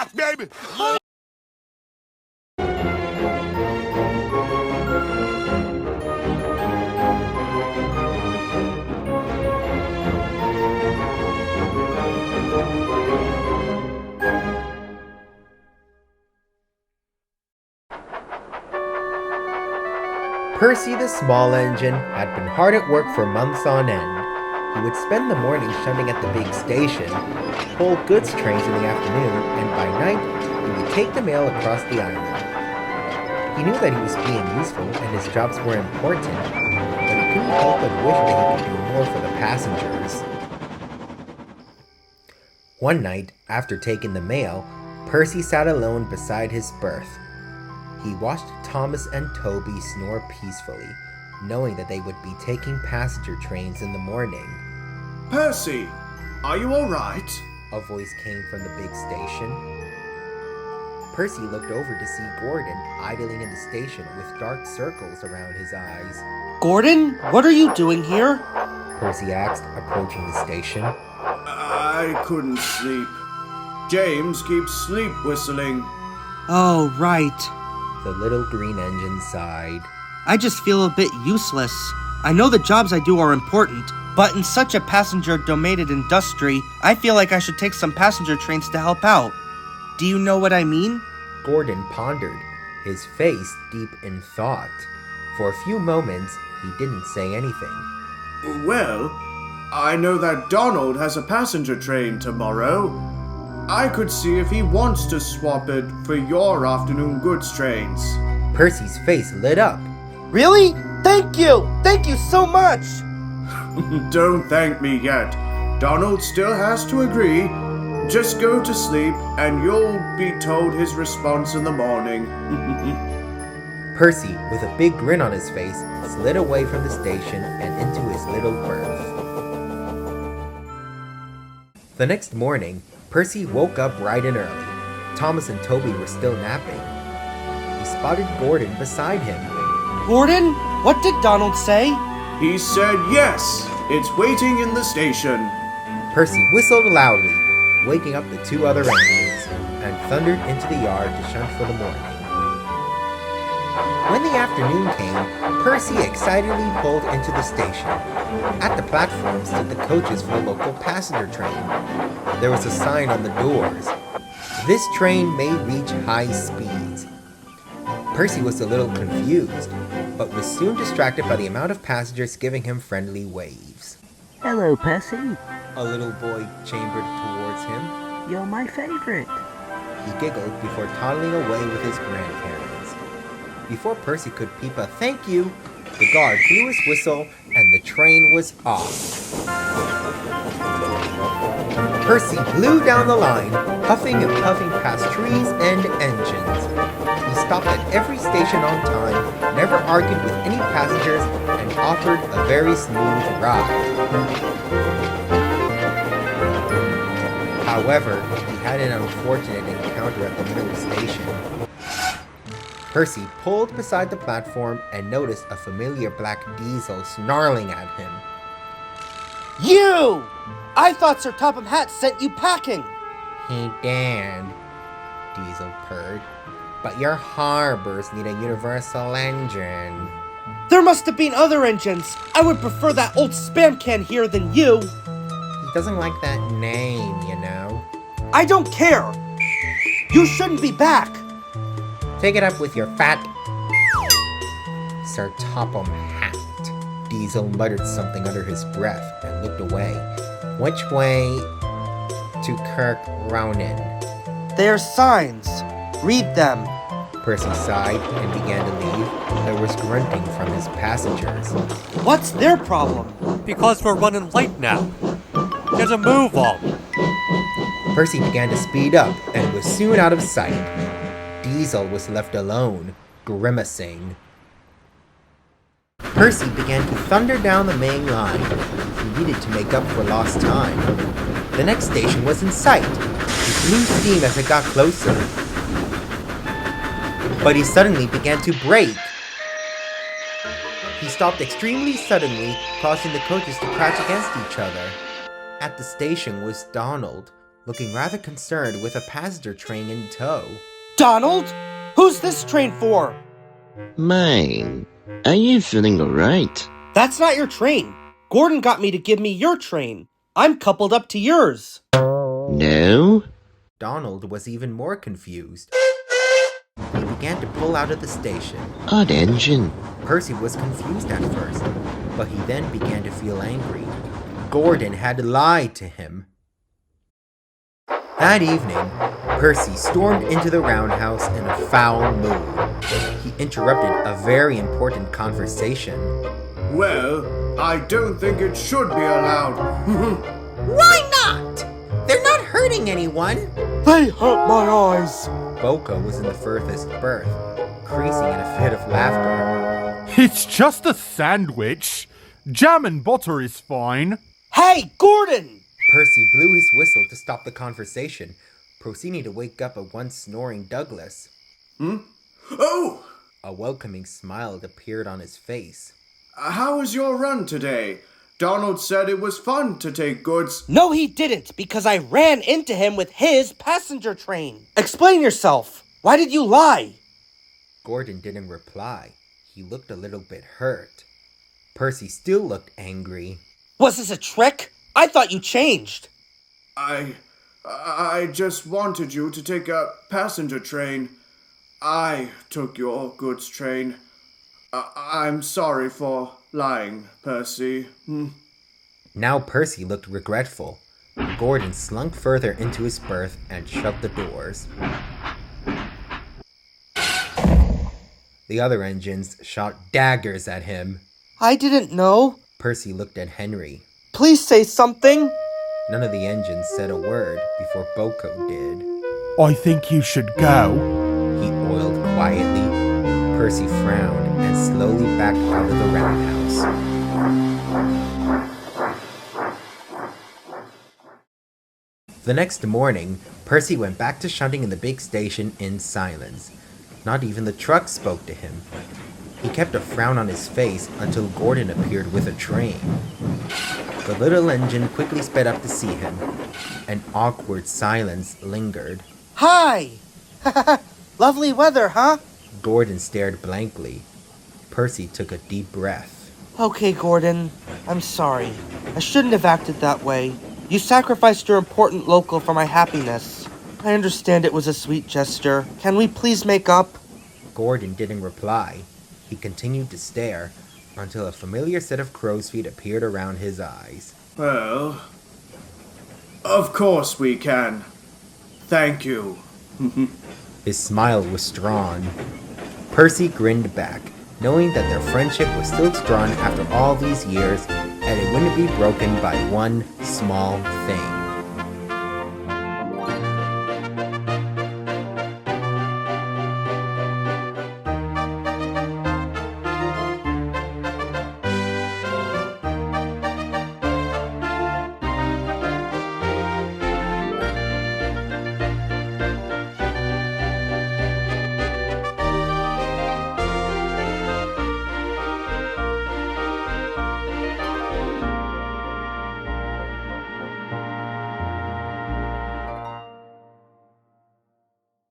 rock, baby! Percy the Small Engine had been hard at work for months on end. He would spend the morning shunting at the big station, pull goods trains in the afternoon, and by night, he would take the mail across the island. He knew that he was being useful and his jobs were important, but he couldn't help but wish that he could do more for the passengers. One night, after taking the mail, Percy sat alone beside his berth. He watched Thomas and Toby snore peacefully, knowing that they would be taking passenger trains in the morning. Percy, are you all right? A voice came from the big station. Percy looked over to see Gordon idling in the station with dark circles around his eyes. Gordon, what are you doing here? Percy asked, approaching the station. I couldn't sleep. James keeps sleep whistling. Oh, right. The little green engine sighed. I just feel a bit useless. I know the jobs I do are important, but in such a passenger-dominated industry, I feel like I should take some passenger trains to help out. Do you know what I mean? Gordon pondered, his face deep in thought. For a few moments, he didn't say anything. Well, I know that Donald has a passenger train tomorrow. I could see if he wants to swap it for your afternoon goods trains. Percy's face lit up. Really? Thank you! Thank you so much! Don't thank me yet. Donald still has to agree. Just go to sleep and you'll be told his response in the morning. Percy, with a big grin on his face, slid away from the station and into his little berth. The next morning, Percy woke up bright and early. Thomas and Toby were still napping. He spotted Gordon beside him. Gordon, what did Donald say? He said yes. It's waiting in the station. Percy whistled loudly, waking up the two other engines, and thundered into the yard to shunt for the morning. When the afternoon came, Percy excitedly pulled into the station. At the platform stood the coaches for the local passenger train. There was a sign on the doors. This train may reach high speeds. Percy was a little confused, but was soon distracted by the amount of passengers giving him friendly waves. Hello, Percy. A little boy chambered towards him. You're my favorite. He giggled before toddling away with his grandparents. Before Percy could peep a thank you, the guard blew his whistle and the train was off. Percy blew down the line, huffing and puffing past trees and engines. He stopped at every station on time, never argued with any passengers, and offered a very smooth ride. However, he had an unfortunate encounter at the middle station. Percy pulled beside the platform and noticed a familiar black diesel snarling at him. You! I thought Sir Topham Hatt sent you packing. He did, Diesel purred. But your harbors need a universal engine. There must have been other engines. I would prefer that old spam can here than you. He doesn't like that name, you know. I don't care. You shouldn't be back. Take it up with your fat Sir Topham Hatt. Diesel muttered something under his breath and looked away. Which way to Kirk Ronan? There's signs. Read them. Percy sighed and began to leave. There was grunting from his passengers. What's their problem? Because we're running late now. Get a move on. Percy began to speed up and was soon out of sight. Diesel was left alone, grimacing. Percy began to thunder down the main line. He needed to make up for lost time. The next station was in sight. He blew steam as it got closer. But he suddenly began to brake. He stopped extremely suddenly, causing the coaches to crash against each other. At the station was Donald, looking rather concerned with a passenger train in tow. Donald? Who's this train for? Mine, are you feeling alright? That's not your train. Gordon got me to give me your train. I'm coupled up to yours. No? Donald was even more confused. He began to pull out of the station. Odd engine. Percy was confused at first, but he then began to feel angry. Gordon had lied to him. That evening, Percy stormed into the roundhouse in a foul mood. He interrupted a very important conversation. Well, I don't think it should be allowed. Why not? They're not hurting anyone. They hurt my eyes. Boko was in the furthest berth, creasing in a fit of laughter. It's just a sandwich. Jam and butter is fine. Hey, Gordon! Percy blew his whistle to stop the conversation, proceeding to wake up a once snoring Douglas. Oh! A welcoming smile appeared on his face. How was your run today? Donald said it was fun to take goods. No, he didn't, because I ran into him with his passenger train. Explain yourself. Why did you lie? Gordon didn't reply. He looked a little bit hurt. Percy still looked angry. Was this a trick? I thought you changed. I just wanted you to take a passenger train. I took your goods train. I'm sorry for lying, Percy. Now Percy looked regretful. Gordon slunk further into his berth and shut the doors. The other engines shot daggers at him. I didn't know. Percy looked at Henry. Please say something. None of the engines said a word before Boko did. I think you should go. He oiled quietly. Percy frowned and slowly backed out of the roundhouse. The next morning, Percy went back to shunting in the big station in silence. Not even the truck spoke to him. He kept a frown on his face until Gordon appeared with a train. The little engine quickly sped up to see him. An awkward silence lingered. Hi! Lovely weather, huh? Gordon stared blankly. Percy took a deep breath. Okay, Gordon. I'm sorry. I shouldn't have acted that way. You sacrificed your important local for my happiness. I understand it was a sweet gesture. Can we please make up? Gordon didn't reply. He continued to stare until a familiar set of crow's feet appeared around his eyes. Well, of course we can. Thank you. His smile was strong. Percy grinned back, knowing that their friendship was still strong after all these years, and it wouldn't be broken by one small thing.